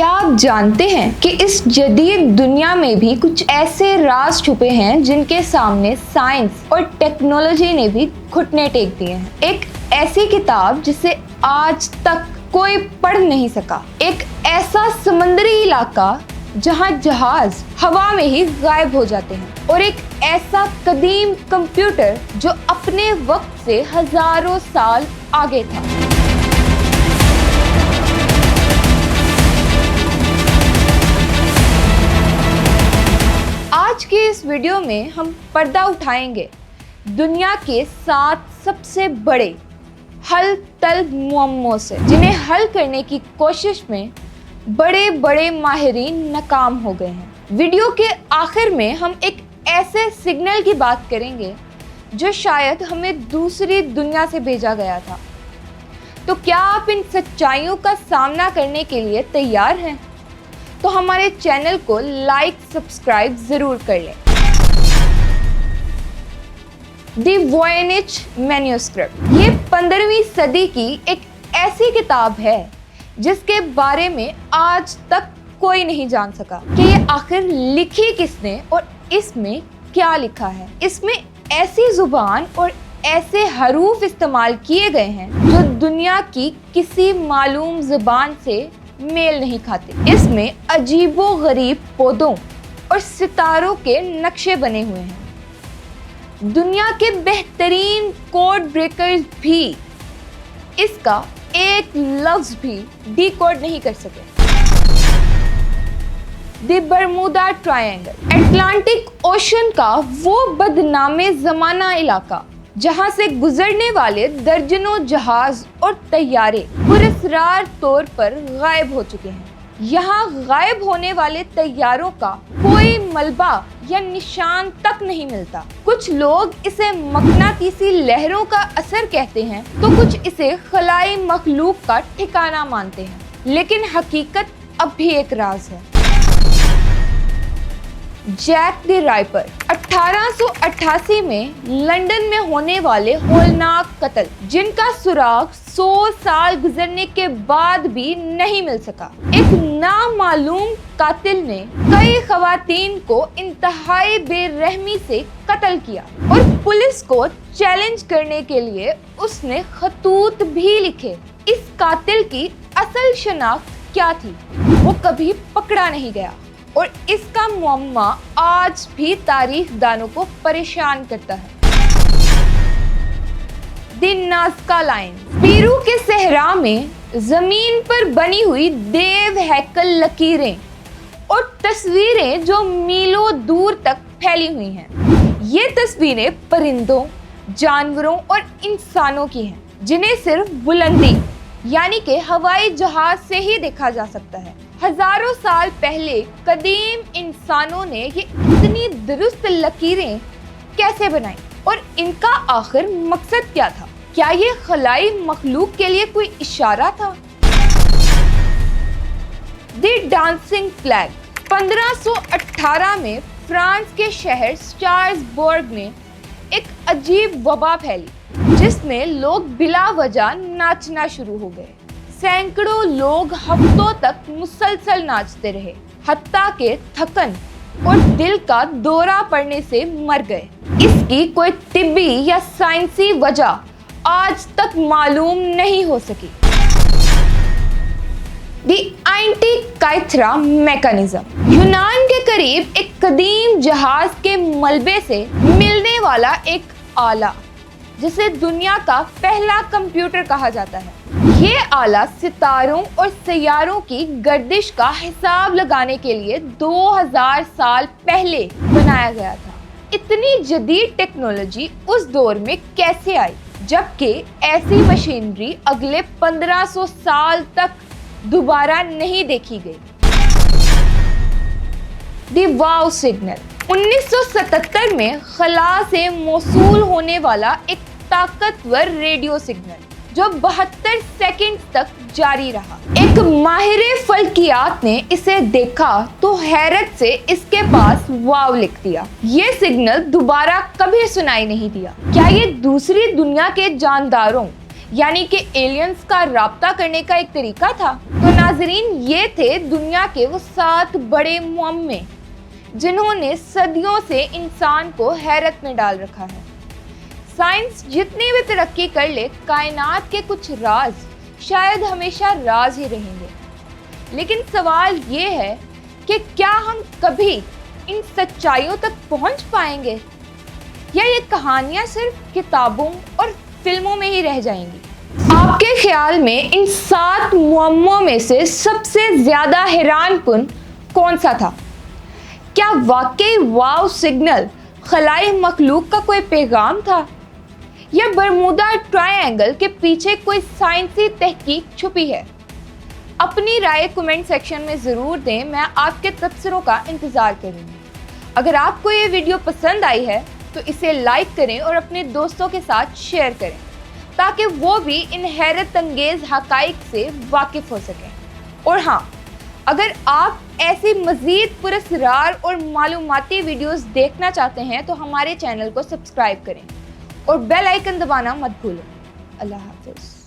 क्या आप जानते हैं कि इस जदीद दुनिया में भी कुछ ऐसे राज छुपे हैं जिनके सामने साइंस और टेक्नोलॉजी ने भी घुटने टेक दिए हैं। एक ऐसी किताब जिसे आज तक कोई पढ़ नहीं सका, एक ऐसा समुद्री इलाका जहां जहाज हवा में ही गायब हो जाते हैं, और एक ऐसा कदीम कंप्यूटर जो अपने वक्त से हजारों साल आगे था। आज की इस वीडियो में हम पर्दा उठाएंगे दुनिया के 7 सबसे बड़े हल तल मुअम्मों से, जिन्हें हल करने की कोशिश में बड़े बड़े माहिरीन नाकाम हो गए हैं। वीडियो के आखिर में हम एक ऐसे सिग्नल की बात करेंगे जो शायद हमें दूसरी दुनिया से भेजा गया था। तो क्या आप इन सच्चाइयों का सामना करने के लिए तैयार हैं? तो हमारे चैनल को लाइक सब्सक्राइब जरूर कर लें। दी वॉयनिच मैन्युस्क्रिप्ट, ये 15वीं सदी की एक ऐसी किताब है जिसके बारे में आज तक कोई नहीं जान सका कि ये आखिर लिखी किसने और इसमें क्या लिखा है। इसमें ऐसी जुबान और ऐसे हरूफ इस्तेमाल किए गए हैं जो दुनिया की किसी मालूम जुबान से मेल नहीं खाते। इसमें अजीबो गरीब पौधों और सितारों के नक्शे बने हुए हैं। दुनिया के बेहतरीन कोड ब्रेकर्स भी इसका एक लफ्ज भी डिकोड नहीं कर सके। The Bermuda triangle, Atlantic ocean का वो बदनामे ज़माना इलाका जहां से गुजरने वाले दर्जनों जहाज और तैयारे पुरस्कार तौर पर गायब हो चुके हैं। यहाँ गायब होने वाले तैयारों का कोई मलबा या निशान तक नहीं मिलता। कुछ लोग इसे मकनातीसी लहरों का असर कहते हैं, तो कुछ इसे खलाई मखलूक का ठिकाना मानते हैं, लेकिन हकीकत अब भी एक राज है। जैक द राइपर, 1888 में लंदन में होने वाले होलनाक कत्ल, जिनका सुराग 100 साल गुजरने के बाद भी नहीं मिल सका। एक नामालूम कातिल ने कई खवातीन को इंतहाई बेरहमी से कत्ल किया, और पुलिस को चैलेंज करने के लिए उसने खतूत भी लिखे। इस कातिल की असल शनाख्त क्या थी वो कभी पकड़ा नहीं गया, और इसका मुअम्मा आज भी तारीख दानों को परेशान करता है। द नाज़का लाइन, पेरू के सहरा में जमीन पर बनी हुई देव हैकल लकीरें और तस्वीरें जो मीलों दूर तक फैली हुई हैं। ये तस्वीरें परिंदों, जानवरों और इंसानों की हैं, जिन्हें सिर्फ बुलंदी यानी कि हवाई जहाज से ही देखा जा सकता है। हजारों साल पहले कदीम इंसानों ने ये इतनी दुरुस्त लकीरें कैसे बनाई, और इनका आखिर मकसद क्या था? क्या ये खलाई मखलूक के लिए कोई इशारा था? द डांसिंग फ्लैग, 1518 में फ्रांस के शहर स्ट्रासबर्ग में एक अजीब वबा फैली जिसमें लोग बिला वजह नाचना शुरू हो गए। सैकड़ों लोग हफ्तों तक मुसलसल नाचते रहे, हत्ता के थकन और दिल का दौरा पड़ने से मर गए। इसकी कोई तिब्बी या साइंसी वजह आज तक मालूम नहीं हो सकी। द एंटीकाइथरा मैकेनिज्म, यूनान के करीब एक कदीम जहाज के मलबे से मिलने वाला एक आला जिसे दुनिया का पहला कंप्यूटर कहा जाता है। ये आला सितारों और सैयारों की गर्दिश का हिसाब लगाने के लिए 2000 साल पहले बनाया गया था। इतनी जदीद टेक्नोलॉजी उस दौर में कैसे आई, जबकि ऐसी मशीनरी अगले 1500 साल तक दोबारा नहीं देखी गई। द वाव सिग्नल, 1977 में खला से मौसूल होने वाला एक ताकतवर रेडियो सिग्नल जो 72 सेकंड तक जारी रहा। एक माहिर फल्कियात ने इसे देखा तो हैरत से इसके पास वाव लिख दिया। ये सिग्नल दोबारा कभी सुनाई नहीं दिया। क्या ये दूसरी दुनिया के जानदारों यानी कि एलियंस का राब्ता करने का एक तरीका था। तो नाजरीन, ये थे दुनिया के वो 7 बड़े मुअम्मे जिन्होंने सदियों से इंसान को हैरत में डाल रखा है। साइंस जितनी भी तरक्की कर ले, कायनात के कुछ राज शायद हमेशा राज ही रहेंगे। लेकिन सवाल ये है कि क्या हम कभी इन सच्चाइयों तक पहुंच पाएंगे, या ये कहानियां सिर्फ किताबों और फिल्मों में ही रह जाएंगी? आपके ख्याल में इन 7 मुअम्मों में से सबसे ज्यादा हैरानकुन कौन सा था? क्या वाकई वाव सिग्नल खलाई मखलूक का कोई पैगाम था, या बरमूदा ट्रायंगल के पीछे कोई साइंसी तहकीक छुपी है? अपनी राय कमेंट सेक्शन में ज़रूर दें, मैं आपके तबसरों का इंतज़ार करूँगी। अगर आपको ये वीडियो पसंद आई है तो इसे लाइक करें और अपने दोस्तों के साथ शेयर करें, ताकि वो भी इन हैरत अंगेज़ हक़ाइक़ से वाकिफ़ हो सकें। और हाँ, अगर आप ऐसी मज़ीद पुरस्कार और मालूमाती वीडियोस देखना चाहते हैं तो हमारे चैनल को सब्सक्राइब करें और बेल आइकन दबाना मत भूलें। अल्लाह हाफ़िज़।